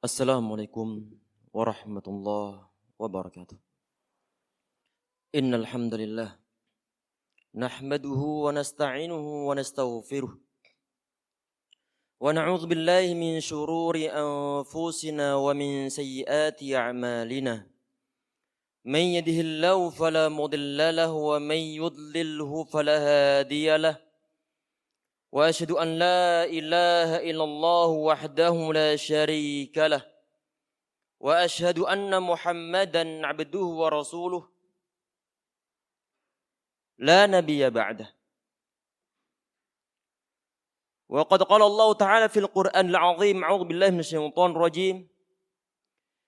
Assalamualaikum warahmatullahi wabarakatuh. Innal hamdalillah nahmaduhu wa nasta'inuhu wa nastaghfiruh wa na'udzu billahi min shururi anfusina wa min sayyiati a'malina. Man yahdihillahu fala mudilla lahu wa man yudlilhu fala hadiya lahu. Wa asyhadu an la ilaha illallah wahdahu la syarika lah. Wa asyhadu anna Muhammadan abduhu wa rasuluh la nabiyya ba'dah. Wa qad qala Allah Ta'ala fil Qur'anil 'azim, a'udzu billahi minasyaitonir rajim.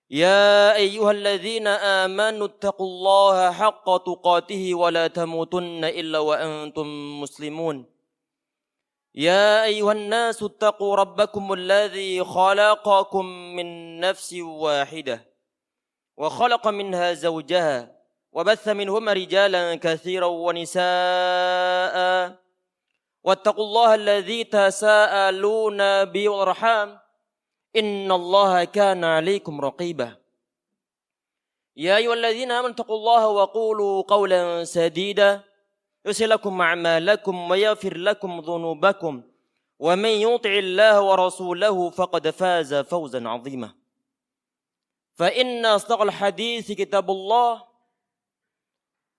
Ya ayyuhalladzina amanu taqullaha haqqa tuqatih wa la tamutunna illa wa antum muslimun. يا أيها الناس اتقوا ربكم الذي خلقكم من نفس واحدة وخلق منها زوجها وبث منهما رجالا كثيرا ونساء واتقوا الله الذي تساءلون به والأرحام إن الله كان عليكم رقيبا يا أيها الذين آمنوا اتقوا الله وقولوا قولا سديدا يصلح لكم أعمالكم ويغفر لكم ذنوبكم ومن يطع الله ورسوله فقد فاز فوزا عظيما فإن أصدق الحديث كتاب الله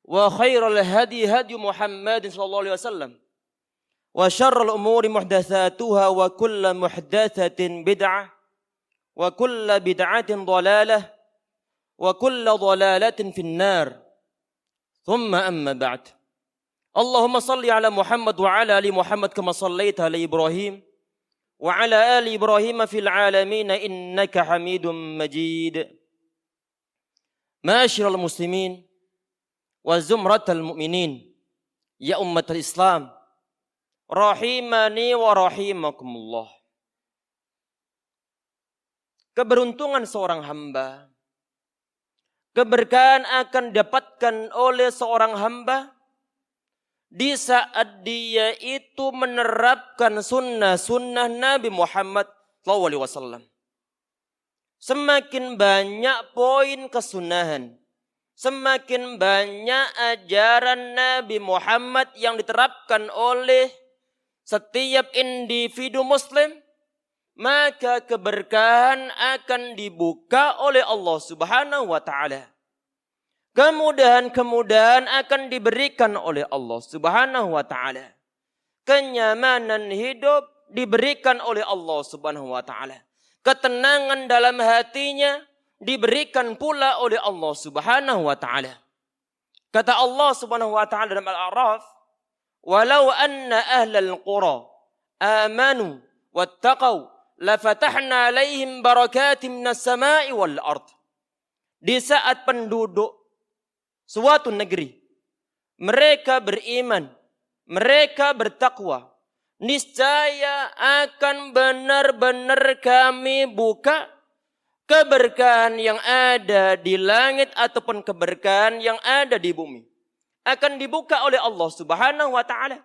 وخير الهدي هدي محمد صلى الله عليه وسلم وشر الأمور محدثاتها وكل محدثة بدعة وكل بدعة ضلالة وكل ضلالة في النار ثم أما بعد Allahumma salli ala Muhammad wa ala ali Muhammad kama sallaita ala Ibrahim wa ala ali Ibrahim fil alamin innaka Hamidum Majid. Ma'asyiral muslimin wa zumratal mu'minin ya ummatal Islam rahimani wa rahimakumullah. Keberuntungan seorang hamba, keberkahan akan didapatkan oleh seorang hamba di saat dia itu menerapkan sunnah-sunnah Nabi Muhammad SAW. Semakin banyak poin kesunahan, semakin banyak ajaran Nabi Muhammad yang diterapkan oleh setiap individu muslim, maka keberkahan akan dibuka oleh Allah Subhanahu wa Ta'ala. Kemudahan-kemudahan akan diberikan oleh Allah Subhanahu wa Ta'ala. Kenyamanan hidup diberikan oleh Allah Subhanahu wa Ta'ala. Ketenangan dalam hatinya diberikan pula oleh Allah Subhanahu wa Ta'ala. Kata Allah Subhanahu wa Ta'ala dalam Al-A'raf, "Walau anna ahlal qura amanu wattaqau lafatahna 'alaihim barakatim minas sama'i wal ard." Di saat penduduk suatu negeri mereka beriman, mereka bertakwa, niscaya akan benar-benar kami buka keberkahan yang ada di langit ataupun keberkahan yang ada di bumi. Akan dibuka oleh Allah Subhanahu wa Ta'ala.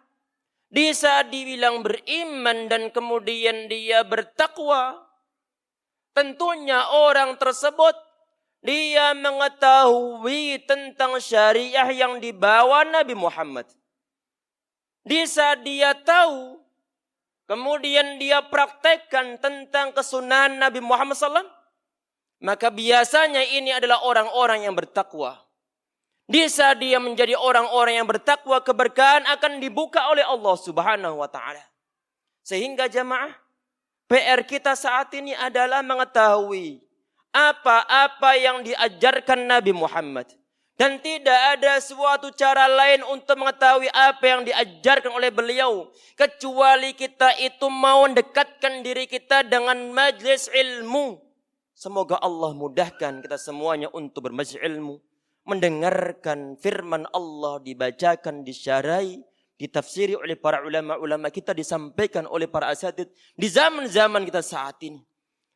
Di saat dibilang beriman dan kemudian dia bertakwa, tentunya orang tersebut dia mengetahui tentang syariah yang dibawa Nabi Muhammad. Di saat dia tahu, kemudian dia praktekkan tentang kesunahan Nabi Muhammad SAW, maka biasanya ini adalah orang-orang yang bertakwa. Di saat dia menjadi orang-orang yang bertakwa, keberkahan akan dibuka oleh Allah Subhanahu wa Ta'ala. Sehingga jamaah, PR kita saat ini adalah mengetahui apa-apa yang diajarkan Nabi Muhammad. Dan tidak ada suatu cara lain untuk mengetahui apa yang diajarkan oleh beliau, kecuali kita itu mau mendekatkan diri kita dengan majlis ilmu. Semoga Allah mudahkan kita semuanya untuk bermajlis ilmu, mendengarkan firman Allah dibacakan, disyarahi, ditafsiri oleh para ulama-ulama kita, disampaikan oleh para asatidz di zaman-zaman kita saat ini.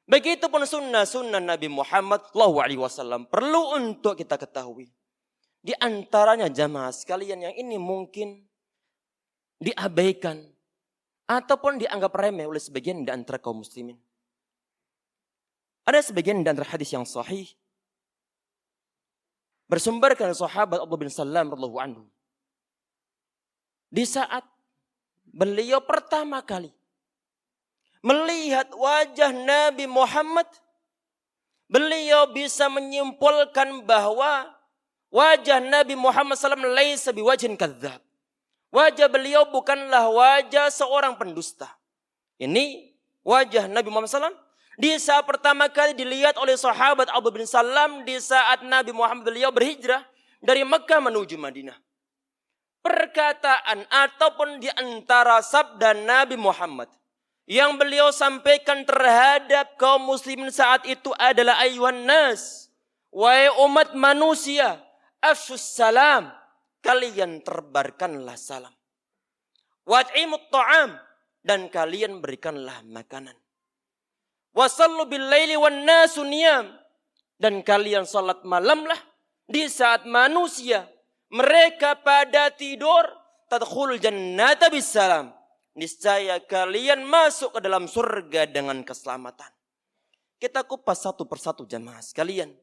Begitupun sunnah-sunnah Nabi Muhammad SAW perlu untuk kita ketahui. Di antaranya jamaah sekalian yang ini mungkin diabaikan ataupun dianggap remeh oleh sebagian di antara kaum muslimin. Ada sebagian dan hadis yang sahih bersumberkan sahabat Abdullah bin Salam radhiyallahu anhu. Di saat beliau pertama kali melihat wajah Nabi Muhammad, beliau bisa menyimpulkan bahwa wajah Nabi Muhammad SAW laisa biwajhin kadzdzab. Wajah beliau bukanlah wajah seorang pendusta. Ini wajah Nabi Muhammad SAW di saat pertama kali dilihat oleh sahabat Abdullah bin Salam di saat Nabi Muhammad beliau berhijrah dari Mekah menuju Madinah. Perkataan ataupun di antara sabda Nabi Muhammad yang beliau sampaikan terhadap kaum muslimin saat itu adalah ayuhan nas, wahai umat manusia, afshus salam, kalian terbarkanlah salam. Wat'imut ta'am, dan kalian berikanlah makanan. Wasallu bil laili wan nasu niyam, dan kalian salat malamlah di saat manusia mereka pada tidur. Tadkhul jannata bisalam, niscaya kalian masuk ke dalam surga dengan keselamatan. Kita kupas satu persatu jamaah sekalian,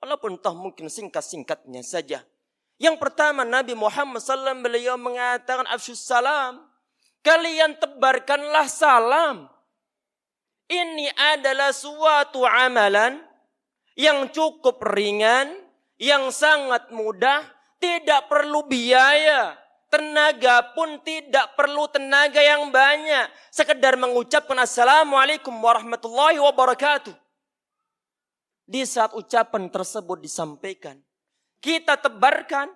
walaupun toh mungkin singkat-singkatnya saja. Yang pertama, Nabi Muhammad SAW beliau mengatakan afshus salam, kalian tebarkanlah salam. Ini adalah suatu amalan yang cukup ringan, yang sangat mudah, tidak perlu biaya. Tenaga pun tidak perlu tenaga yang banyak. Sekedar mengucapkan Assalamualaikum warahmatullahi wabarakatuh. Di saat ucapan tersebut disampaikan, kita tebarkan.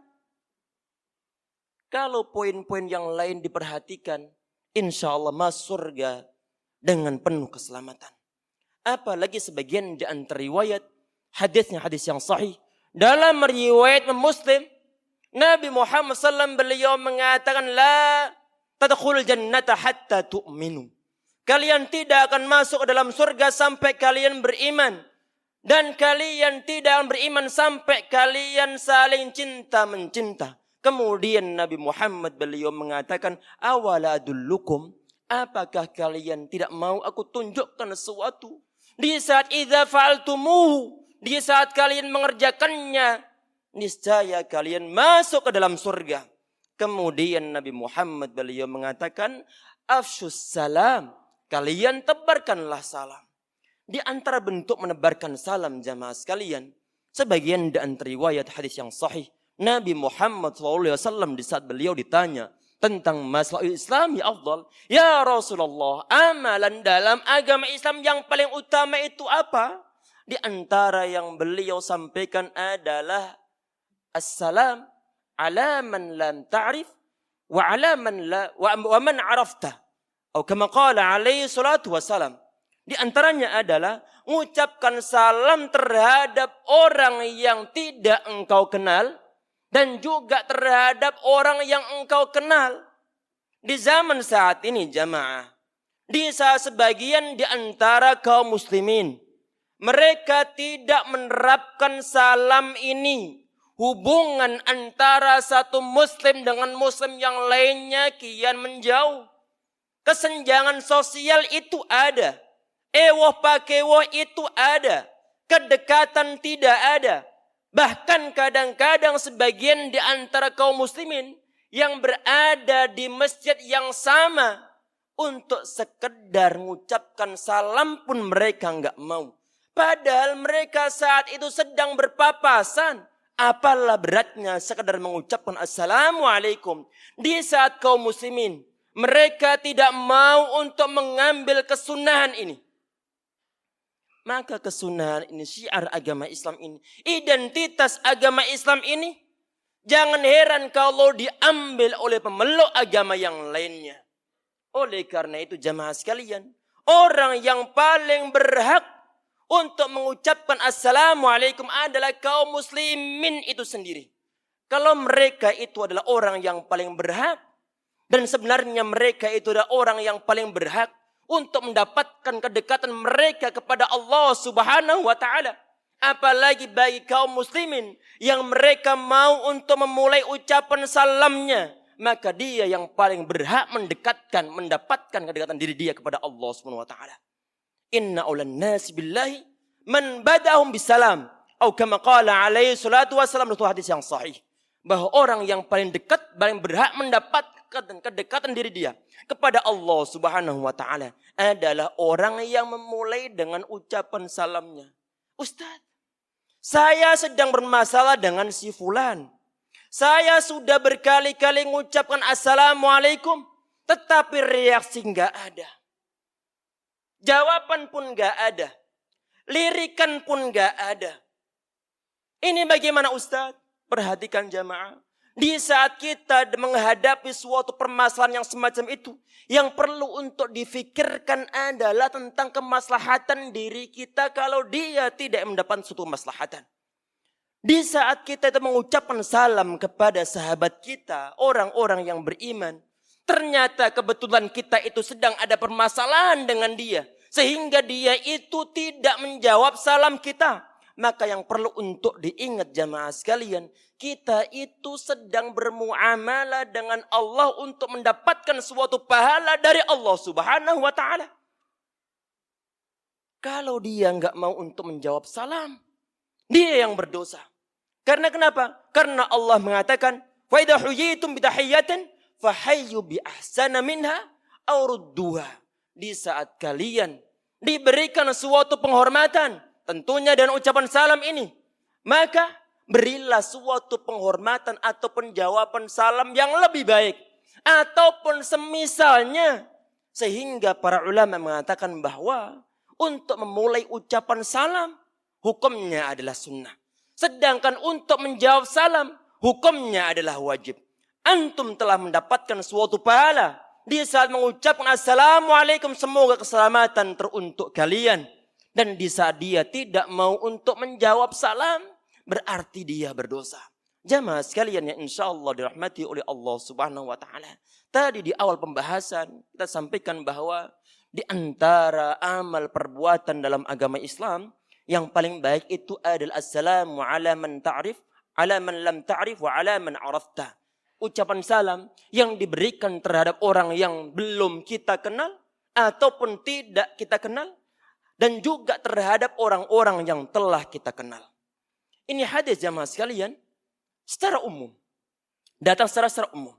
Kalau poin-poin yang lain diperhatikan, insya Allah masuk surga dengan penuh keselamatan. Apalagi sebagian di antara riwayat hadisnya hadis yang sahih. Dalam riwayat Muslim, Nabi Muhammad SAW beliau mengatakan la tadkhulul jannata hatta tu'minu. Kalian tidak akan masuk ke dalam surga sampai kalian beriman. Dan kalian tidak akan beriman sampai kalian saling cinta mencinta. Kemudian Nabi Muhammad beliau mengatakan, awala adullukum, apakah kalian tidak mau aku tunjukkan sesuatu? Di saat idza fa'altumuhu, di saat kalian mengerjakannya, niscaya kalian masuk ke dalam surga. Kemudian Nabi Muhammad beliau mengatakan, afshus salam, kalian tebarkanlah salam. Di antara bentuk menebarkan salam jamaah sekalian, sebagian di antara riwayat hadis yang sahih, Nabi Muhammad SAW di saat beliau ditanya tentang masalah Islam ya afdal, ya Rasulullah, amalan dalam agama Islam yang paling utama itu apa? Di antara yang beliau sampaikan adalah assalam ala man lam ta'rif wa ala man la wa man arafta. Atau kama qala alaihi salatu wassalam. Di antaranya adalah mengucapkan salam terhadap orang yang tidak engkau kenal dan juga terhadap orang yang engkau kenal. Di zaman saat ini jamaah, di saat sebagian di antara kaum muslimin, mereka tidak menerapkan salam ini. Hubungan antara satu muslim dengan muslim yang lainnya kian menjauh. Kesenjangan sosial itu ada. Ewoh pakewoh itu ada. Kedekatan tidak ada. Bahkan kadang-kadang sebagian di antara kaum muslimin yang berada di masjid yang sama, untuk sekedar mengucapkan salam pun mereka enggak mau. Padahal mereka saat itu sedang berpapasan. Apalah beratnya sekedar mengucapkan Assalamualaikum. Di saat kaum muslimin, mereka tidak mau untuk mengambil kesunahan ini. Maka kesunahan ini, syiar agama Islam ini, identitas agama Islam ini, jangan heran kalau diambil oleh pemeluk agama yang lainnya. Oleh karena itu jamaah sekalian, orang yang paling berhak untuk mengucapkan Assalamualaikum adalah kaum muslimin itu sendiri. Kalau mereka itu adalah orang yang paling berhak, dan sebenarnya mereka itu adalah orang yang paling berhak untuk mendapatkan kedekatan mereka kepada Allah Subhanahu wa taala. Apalagi bagi kaum muslimin yang mereka mau untuk memulai ucapan salamnya, maka dia yang paling berhak mendapatkan kedekatan diri dia kepada Allah Subhanahu wa taala. Inna aulan nas billahi man badahum bisalam. Atau kama qala alaihi salatu wassalam, itu hadis yang sahih. Bahwa orang yang paling dekat, paling berhak mendapatkan kedekatan diri dia kepada Allah Subhanahu wa ta'ala adalah orang yang memulai dengan ucapan salamnya. Ustaz, saya sedang bermasalah dengan si fulan. Saya sudah berkali-kali mengucapkan assalamualaikum, tetapi reaksi enggak ada. Jawaban pun enggak ada. Lirikan pun enggak ada. Ini bagaimana Ustaz? Perhatikan jamaah. Di saat kita menghadapi suatu permasalahan yang semacam itu, yang perlu untuk difikirkan adalah tentang kemaslahatan diri kita kalau dia tidak mendapatkan suatu kemaslahatan. Di saat kita itu mengucapkan salam kepada sahabat kita, orang-orang yang beriman, ternyata kebetulan kita itu sedang ada permasalahan dengan dia, sehingga dia itu tidak menjawab salam kita. Maka yang perlu untuk diingat jamaah sekalian, kita itu sedang bermuamalah dengan Allah untuk mendapatkan suatu pahala dari Allah Subhanahu wa ta'ala. Kalau dia enggak mau untuk menjawab salam, dia yang berdosa. Karena kenapa? Karena Allah mengatakan, "Wa idza huyitum bitahiyyatin fahayyu bi ahsana minha aw rudduha." Di saat kalian diberikan suatu penghormatan, tentunya dengan ucapan salam ini, maka berilah suatu penghormatan ataupun jawaban salam yang lebih baik. Ataupun semisalnya. Sehingga para ulama mengatakan bahwa untuk memulai ucapan salam, hukumnya adalah sunnah. Sedangkan untuk menjawab salam, hukumnya adalah wajib. Antum telah mendapatkan suatu pahala di saat mengucapkan assalamualaikum, semoga keselamatan teruntuk kalian. Dan di saat dia tidak mau untuk menjawab salam, berarti dia berdosa. Jamaah sekalian yang insya Allah dirahmati oleh Allah Subhanahu wa ta'ala. Tadi di awal pembahasan kita sampaikan bahwa di antara amal perbuatan dalam agama Islam, yang paling baik itu adalah assalamu ala man ta'rif, ala man lam ta'rif, wa ala man arafta. Ucapan salam yang diberikan terhadap orang yang belum kita kenal ataupun tidak kita kenal, dan juga terhadap orang-orang yang telah kita kenal. Ini hadis jamaah sekalian secara umum. Datang secara umum.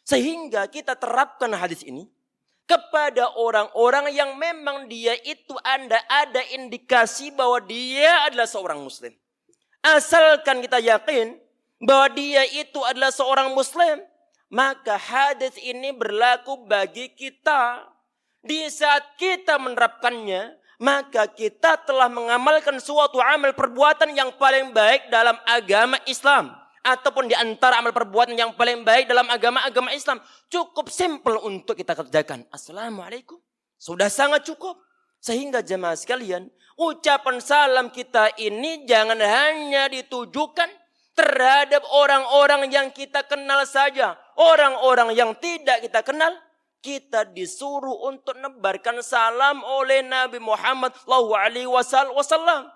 Sehingga kita terapkan hadis ini kepada orang-orang yang memang dia itu ada indikasi bahwa dia adalah seorang muslim. Asalkan kita yakin bahwa dia itu adalah seorang muslim, maka hadis ini berlaku bagi kita. Di saat kita menerapkannya, maka kita telah mengamalkan suatu amal perbuatan yang paling baik dalam agama Islam. Ataupun di antara amal perbuatan yang paling baik dalam agama Islam. Cukup simple untuk kita kerjakan. Assalamualaikum. Sudah sangat cukup. Sehingga jemaah sekalian, ucapan salam kita ini jangan hanya ditujukan terhadap orang-orang yang kita kenal saja. Orang-orang yang tidak kita kenal, kita disuruh untuk nebarkan salam oleh Nabi Muhammad SAW.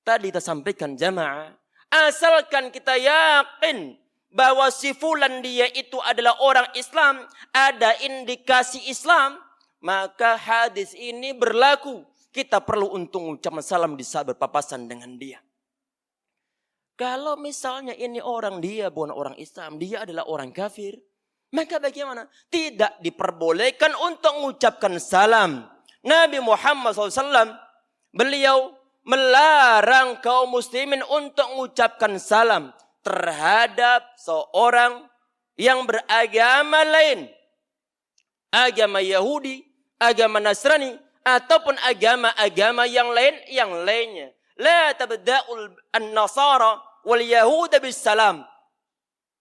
Tadi kita sampaikan jamaah, asalkan kita yakin bahwa si fulan dia itu adalah orang Islam, ada indikasi Islam, maka hadis ini berlaku. Kita perlu untuk mengucapkan salam di saat berpapasan dengan dia. Kalau misalnya ini orang dia bukan orang Islam, dia adalah orang kafir, maka bagaimana? Tidak diperbolehkan untuk mengucapkan salam. Nabi Muhammad SAW, beliau melarang kaum muslimin untuk mengucapkan salam terhadap seorang yang beragama lain. Agama Yahudi, agama Nasrani, ataupun agama-agama yang lainnya. La tabda'ul an-nasara wal yahuda bis salam.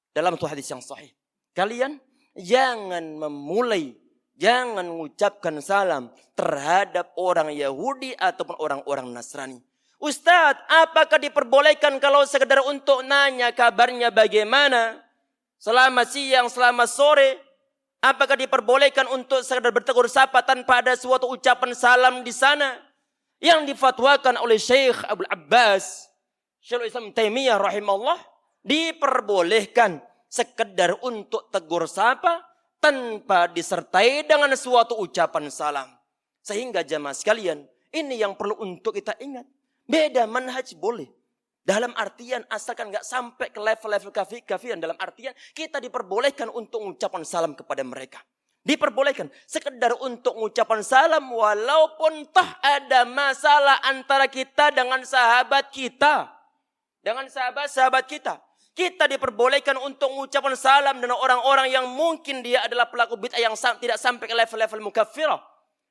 Dalam satu hadis yang sahih. Kalian jangan mengucapkan salam terhadap orang Yahudi ataupun orang-orang Nasrani. Ustadz, apakah diperbolehkan kalau sekedar untuk nanya kabarnya bagaimana? Selamat siang, selamat sore. Apakah diperbolehkan untuk sekedar bertegur sapa tanpa ada suatu ucapan salam di sana? Yang difatwakan oleh Syekh Abdul Abbas, Syekhul Islam Taimiyah rahimahullah, diperbolehkan sekedar untuk tegur sapa tanpa disertai dengan suatu ucapan salam. Sehingga jamaah sekalian, ini yang perlu untuk kita ingat. Beda manhaj boleh. Dalam artian asalkan nggak sampai ke level-level kafiran. Dalam artian kita diperbolehkan untuk mengucapkan salam kepada mereka. Diperbolehkan sekedar untuk mengucapkan salam walaupun toh ada masalah antara kita dengan sahabat kita. Dengan sahabat-sahabat kita. Kita diperbolehkan untuk mengucapkan salam dengan orang-orang yang mungkin dia adalah pelaku bid'ah yang tidak sampai ke level-level mukaffirah.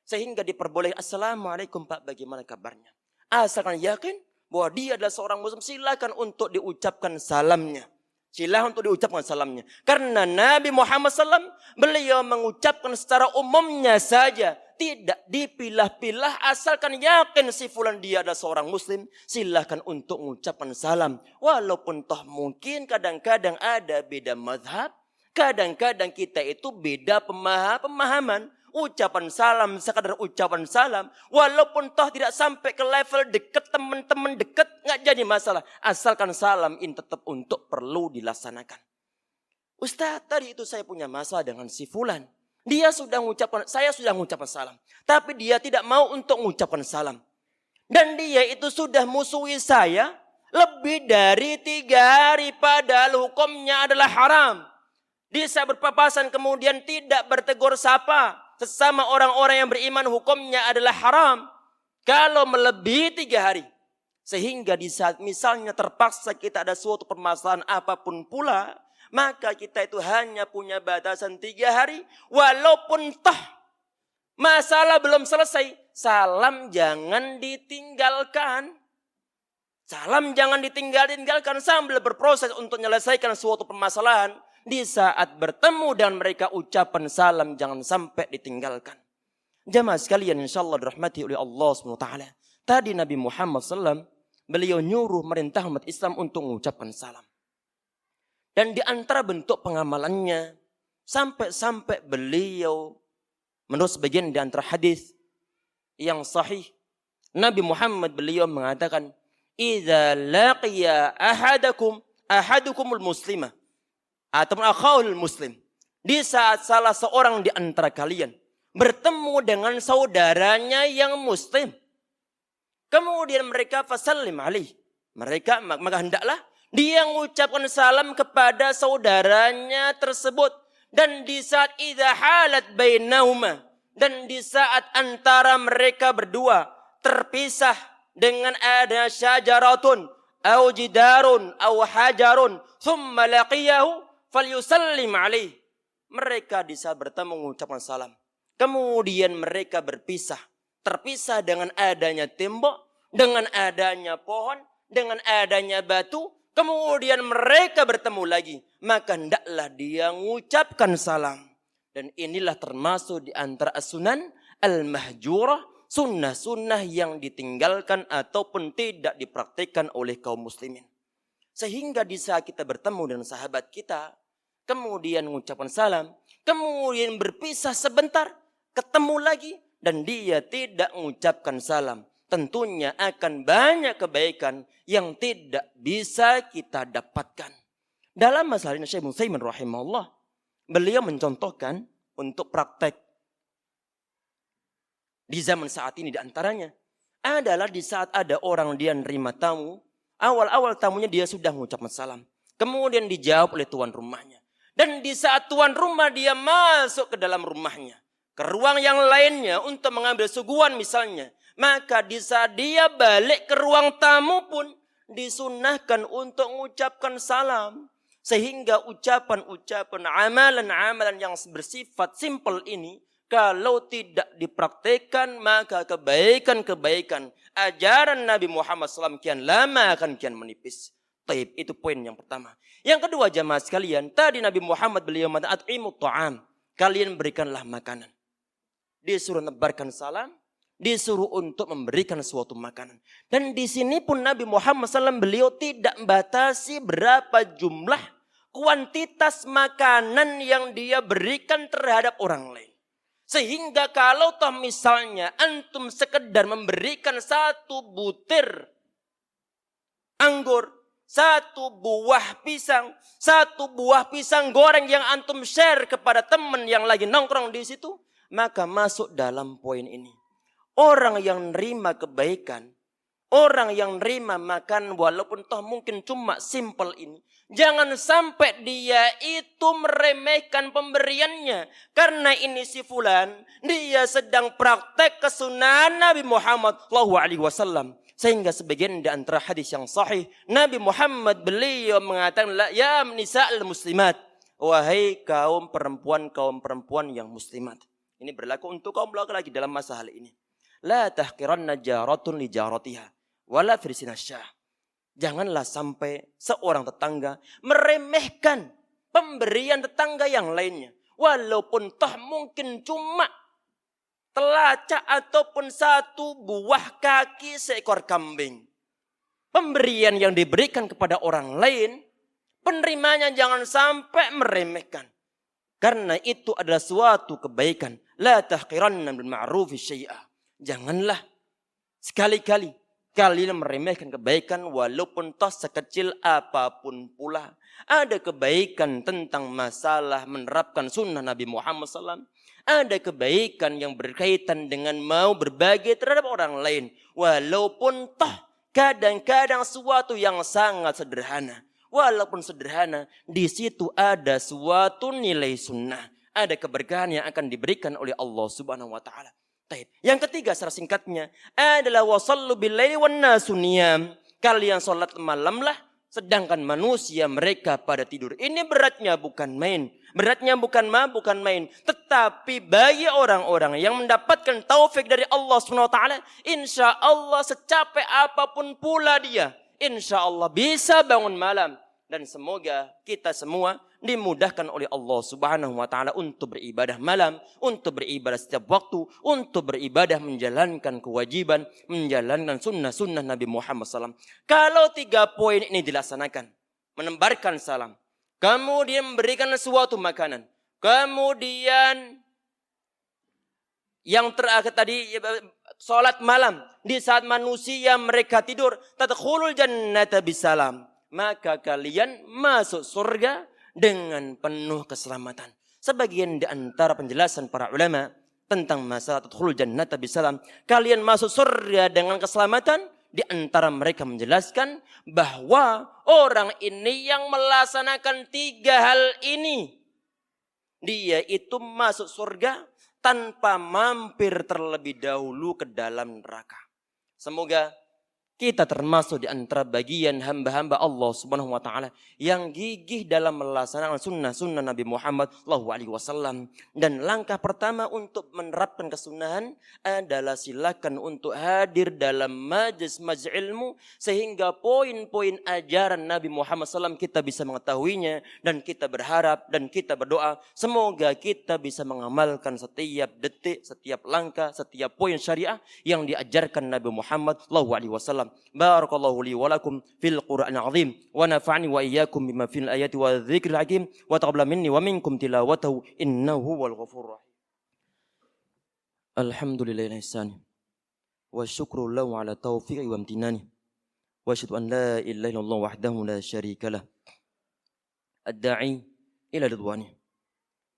Sehingga diperbolehkan, Assalamualaikum Pak, bagaimana kabarnya? Asalkan yakin bahwa dia adalah seorang muslim, silakan untuk diucapkan salamnya. Silakan untuk diucapkan salamnya. Karena Nabi Muhammad SAW, beliau mengucapkan secara umumnya saja. Tidak dipilah-pilah, asalkan yakin si fulan dia adalah seorang muslim, silakan untuk mengucapkan salam. Walaupun toh mungkin kadang-kadang ada beda mazhab, kadang-kadang kita itu beda pemahaman. Ucapan salam, sekadar ucapan salam. Walaupun toh tidak sampai ke level dekat, teman-teman dekat, nggak jadi masalah. Asalkan salam ini tetap untuk perlu dilaksanakan. Ustaz, tadi itu saya punya masalah dengan si fulan. Saya sudah mengucapkan salam. Tapi dia tidak mau untuk mengucapkan salam. Dan dia itu sudah musuhi saya lebih dari 3 hari. Padahal hukumnya adalah haram. Dia berpapasan kemudian tidak bertegur sapa. Sesama orang-orang yang beriman hukumnya adalah haram. Kalau melebihi 3 hari. Sehingga di saat misalnya terpaksa kita ada suatu permasalahan apapun pula. Maka kita itu hanya punya batasan 3 hari. Walaupun toh masalah belum selesai. Salam jangan ditinggalkan. Salam jangan ditinggalkan sambil berproses untuk menyelesaikan suatu permasalahan. Di saat bertemu dengan mereka ucapan salam jangan sampai ditinggalkan. Jamaah sekalian insyaallah dirahmati oleh Allah SWT. Tadi Nabi Muhammad SAW beliau nyuruh merintah umat Islam untuk mengucapkan salam. Dan di antara bentuk pengamalannya sampai beliau menurut sebagian di antara hadis yang sahih Nabi Muhammad beliau mengatakan idza laqiya ahadukumul muslimah atau akhul muslim. Di saat salah seorang di antara kalian bertemu dengan saudaranya yang muslim. Kemudian mereka fasallim alaih. Maka hendaklah dia mengucapkan salam kepada saudaranya tersebut. Dan di saat idza halat bainahuma. Dan di saat antara mereka berdua terpisah dengan ada syajaratun. Au jidarun. Au hajarun. Thumma laqiyahu. Falyusallim alaih. Mereka di saat bertemu mengucapkan salam. Kemudian mereka berpisah. Terpisah dengan adanya tembok. Dengan adanya pohon. Dengan adanya batu. Kemudian mereka bertemu lagi. Maka hendaklah dia mengucapkan salam. Dan inilah termasuk di antara as-sunan al-mahjurah. Sunnah-sunnah yang ditinggalkan ataupun tidak dipraktikkan oleh kaum muslimin. Sehingga di saat kita bertemu dengan sahabat kita. Kemudian mengucapkan salam. Kemudian berpisah sebentar. Ketemu lagi. Dan dia tidak mengucapkan salam. Tentunya akan banyak kebaikan yang tidak bisa kita dapatkan. Dalam masalah ini Syekh Utsaimin rahimahullah. Beliau mencontohkan untuk praktek. Di zaman saat ini diantaranya. Adalah di saat ada orang dia nerima tamu. Awal-awal tamunya dia sudah mengucapkan salam. Kemudian dijawab oleh tuan rumahnya. Dan di saat tuan rumah dia masuk ke dalam rumahnya. Ke ruang yang lainnya untuk mengambil suguhan misalnya. Maka di saat dia balik ke ruang tamu pun disunahkan untuk mengucapkan salam. Sehingga ucapan-ucapan amalan-amalan yang bersifat simpel ini. Kalau tidak dipraktikkan maka kebaikan-kebaikan ajaran Nabi Muhammad SAW kian lama akan kian menipis. Taib, itu poin yang pertama. Yang kedua jamaah sekalian, tadi Nabi Muhammad beliau mengatakan at'imut ta'am. Kalian berikanlah makanan. Disuruh nebarkan salam, disuruh untuk memberikan suatu makanan. Dan di sini pun Nabi Muhammad SAW beliau tidak membatasi berapa jumlah kuantitas makanan yang dia berikan terhadap orang lain. Sehingga kalau toh misalnya antum sekedar memberikan 1 butir anggur, 1 buah pisang goreng yang antum share kepada teman yang lagi nongkrong di situ, maka masuk dalam poin ini. Orang yang nerima kebaikan, Orang yang nerima makan walaupun toh mungkin cuma simple ini. Jangan sampai dia itu meremehkan pemberiannya. Karena ini si fulan, dia sedang praktek kesunahan Nabi Muhammad SAW. Sehingga sebagian di antara hadis yang sahih, Nabi Muhammad beliau mengatakan, ya nisa'al muslimat. Wahai kaum perempuan yang muslimat. Ini berlaku untuk kaum laki-laki dalam masalah ini. La tahqiranna jaratun li jaratiha. Wala firsina syah. Janganlah sampai seorang tetangga meremehkan pemberian tetangga yang lainnya. Walaupun toh mungkin cuma telacak ataupun satu buah kaki seekor kambing. Pemberian yang diberikan kepada orang lain, penerimanya jangan sampai meremehkan. Karena itu adalah suatu kebaikan. La tahqiranna bil ma'rufi syai'a. Janganlah sekali-kali kalian meremehkan kebaikan walaupun toh sekecil apapun pula. Ada kebaikan tentang masalah menerapkan sunnah Nabi Muhammad SAW. Ada kebaikan yang berkaitan dengan mau berbagi terhadap orang lain. Walaupun toh kadang-kadang sesuatu yang sangat sederhana. Walaupun sederhana, di situ ada suatu nilai sunnah. Ada keberkahan yang akan diberikan oleh Allah Subhanahu wa taala. Yang ketiga secara singkatnya adalah wasallu billaili wan nasu niyam. Kalian salat malamlah sedangkan manusia mereka pada tidur. Ini beratnya bukan main. Beratnya bukan main, tetapi bagi orang-orang yang mendapatkan taufik dari Allah Subhanahu wa taala, insyaallah secapek apapun pula dia, insyaallah bisa bangun malam. Dan semoga kita semua dimudahkan oleh Allah Subhanahu wa taala untuk beribadah malam, untuk beribadah setiap waktu, untuk beribadah menjalankan kewajiban, menjalankan sunnah-sunnah Nabi Muhammad SAW. Kalau 3 poin ini dilaksanakan, menembarkan salam, kemudian memberikan suatu makanan, kemudian yang terakhir tadi salat malam di saat manusia mereka tidur, tadkhulul jannata bisalam. Maka kalian masuk surga dengan penuh keselamatan. Sebagian di antara penjelasan para ulama tentang masalah tadkhulul jannata bisalam, kalian masuk surga dengan keselamatan, di antara mereka menjelaskan bahwa orang ini yang melaksanakan 3 hal ini, dia itu masuk surga tanpa mampir terlebih dahulu ke dalam neraka. Semoga kita termasuk di antara bagian hamba-hamba Allah Subhanahu wa taala yang gigih dalam melaksanakan sunnah-sunnah Nabi Muhammad SAW. Dan langkah pertama untuk menerapkan kesunahan adalah silakan untuk hadir dalam majlis ilmu sehingga poin-poin ajaran Nabi Muhammad SAW kita bisa mengetahuinya, dan kita berharap dan kita berdoa semoga kita bisa mengamalkan setiap detik, setiap langkah, setiap poin syariah yang diajarkan Nabi Muhammad SAW. Barakallahu li wa lakum fil Qur'anil azim wa nafa'ani wa iyyakum bima fil ayati wa dzikril hakim wa taqabbal minni wa minkum tilawatahu innahu wal ghafurur rahim. Alhamdulillahil ihsani wa syukru lahu ala taufiqi wa amtinani wa asyhadu an la ilaha illallah wahdahu la syarika lah ad-da'i ila ridwani.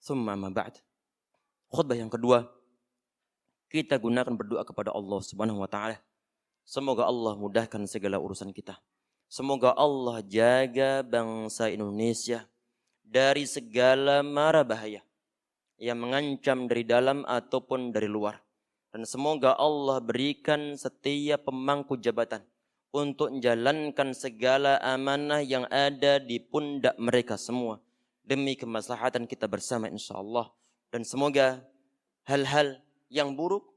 Tsumma ma ba'd. Khutbah yang kedua, kita gunakan berdoa kepada Allah Subhanahu wa taala. Semoga Allah mudahkan segala urusan kita. Semoga Allah jaga bangsa Indonesia dari segala mara bahaya yang mengancam dari dalam ataupun dari luar. Dan semoga Allah berikan setiap pemangku jabatan untuk menjalankan segala amanah yang ada di pundak mereka semua demi kemaslahatan kita bersama insyaallah. Dan semoga hal-hal yang buruk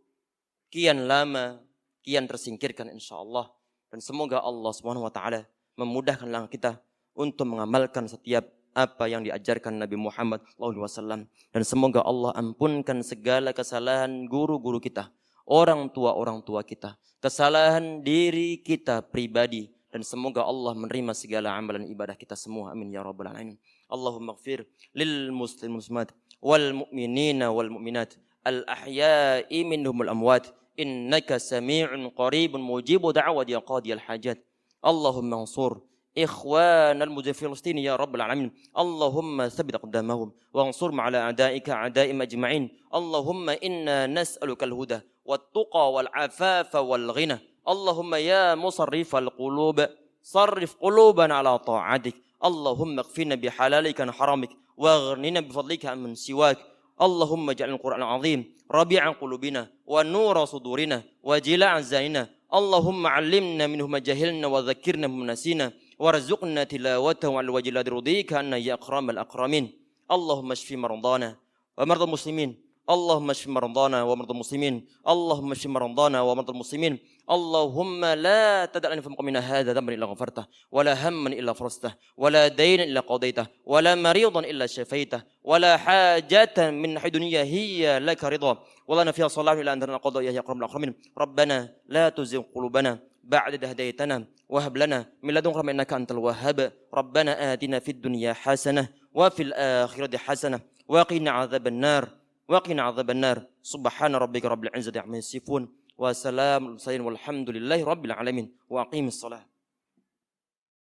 kian lama kian tersingkirkan insyaallah. Dan semoga Allah Subhanahu wa taala memudahkan langkah kita untuk mengamalkan setiap apa yang diajarkan Nabi Muhammad SAW. Dan semoga Allah ampunkan segala kesalahan guru-guru kita, orang tua kita, kesalahan diri kita pribadi, dan semoga Allah menerima segala amalan ibadah kita semua. Amin ya rabbal alamin. Allahumma ighfir lil muslimat wal mu'minina wal mu'minat al ahya'i minhumul amwat innaka sami'un qaribun mujibu da'wati ya qadiyal hajat. Allahumma ansur ikhwan al-mujahidin Filistin ya rabbal alamin. Allahumma thabbit aqdamahum wansur ma'ala a'daika a'daim ajma'in. Allahumma inna nas'aluka al-huda wat-tuqa wal-afafa wal-ghina. اللهم يا مصرف القلوب صرف قلوبنا على طاعتك. اللهم اكفنا بحلالك عن حرامك واغننا بفضلك عن من سواك. اللهم اجعل القرآن العظيم ربيع قلوبنا ونور صدورنا وجلاء أحزاننا. اللهم علمنا منه ما جهلنا وذكرنا مما نسينا وارزقنا تلاوته على وجه الذي يرضيك عنا يا أكرم الأكرمين. اللهم اشف مرضانا ومرضى المسلمين. اللهم اشف مرضانا ومرضى المسلمين. اللهم اشف مرضانا ومرضى المسلمين. اللهم لا تدع لنا في مقامنا هذا ذنبا الا غفرته ولا هما الا فرجته ولا دينا الا قضيته ولا مريضا الا شفيته ولا حاجة من الدنيا هي لك رضا ولا فيها صلاح الا انت قضى يا اكرم الاكرمين. ربنا لا تزغ قلوبنا بعد إذ هديتنا وهب لنا من لدنك رحمة انك انت الوهاب. ربنا آتنا في الدنيا حسنة وفي الآخرة حسنة وقنا عذاب النار وقنا عذاب النار. سبحان ربك رب العزة عما يصفون وسلام المرسلين والحمد لله رب العالمين. وأقيم الصلاة.